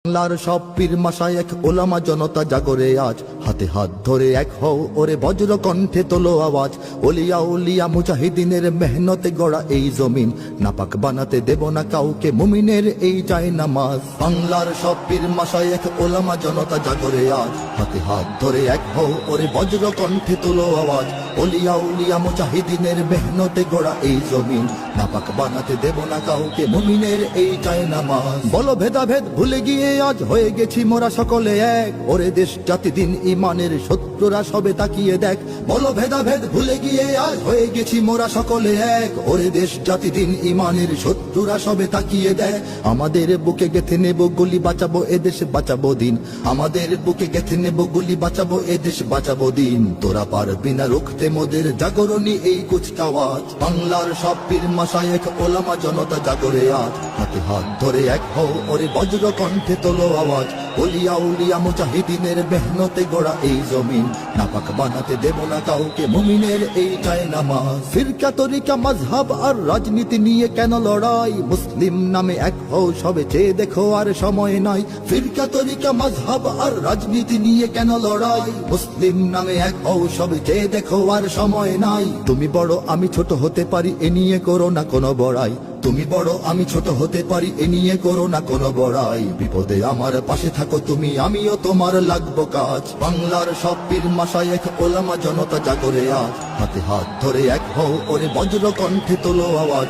বাংলার সব পীর মাশায়েখ ওলামা জনতা জাগরে আজ, হাতে হাত ধরে এক হও ওরে বজ্র কণ্ঠে তোলো আওয়াজ। ওলিয়া উলিয়া মুজাহিদিনের মেহনতে গড়া এই জমিন, নাপাক বানাতে দেব না কাউকে মুমিনের এই চায় নামাজ। বাংলার সব পীর মাশায়েখ ওলামা জনতা জাগরে আজ, হাতে হাত ধরে এক হও ওরে বজ্র কণ্ঠে তোলো আওয়াজ। ওলিয়া উলিয়া মুজাহিদিনের মেহনতে গড়া এই জমিন, নাপাক বানাতে দেব না কাউকে মুমিনের এই চায় নামাজ। বলো ভেদাভেদ ভুলে গিয়ে আজ হয়ে গেছি মোরা সকলে এক, ওরে দেশ জাতি দিন ইমানের শত্রুরা সবে তাকিয়ে দেখ। বলো ভেদাভেদ ভুলে গিয়ে আজ হয়ে গেছি মোরা সকলে এক, ওরে দেশ জাতি দিন ইমানের শত্রুরা সবে তাকিয়ে দেখ। আমাদের বুকে গেথে নেব গুলি, বাঁচাবো এদেশ বাঁচাবো দিন। আমাদের বুকে গেথে নেব গুলি, বাঁচাবো এদেশ বাঁচাবো দিন। তোরা পারবি না রুখতে মোদের জাগরণী এই কুচকাওয়াজ। বাংলার সব পীর মাশায়েখ ওলামা জনতা জাগরে আজ, হাতে হাত ধরে এক হও ওরে বজ্র কণ্ঠে তোলো আওয়াজ। ওলিয়া উলিয়া মুজাহিদিনের মেহনতে গড়া এই জমিন, নাপাক বানাতে দেব না কাউকে মুমিনের এই চায় নামাজ। ফিরকা তরিকা মাযহাব আর রাজনীতি নিয়ে কেন লড়াই, মুসলিম নামে এক হও সবে চেয়ে দেখো আর সময় নাই। ফিরকা তরিকা মাযহাব আর রাজনীতি নিয়ে কেন লড়াই, মুসলিম নামে এক হও সবে চেয়ে দেখো আর সময় নাই। তুমি বড় আমি ছোট হতে পারি এ নিয়ে করো না কোনো বড়াই, তুমি বড় আমি ছোট হতে পারি এ নিয়ে করো না কোনো বড়াই। বিপদে আমার পাশে থাকো তুমি, আমিও তোমার লাগবো কাজ। বাংলার সব পীর মাশায়েখ ওলামা জনতা জাগরে আজ, হাতে হাত ধরে এক হও ওরে বজ্র কণ্ঠে তোলো আওয়াজ।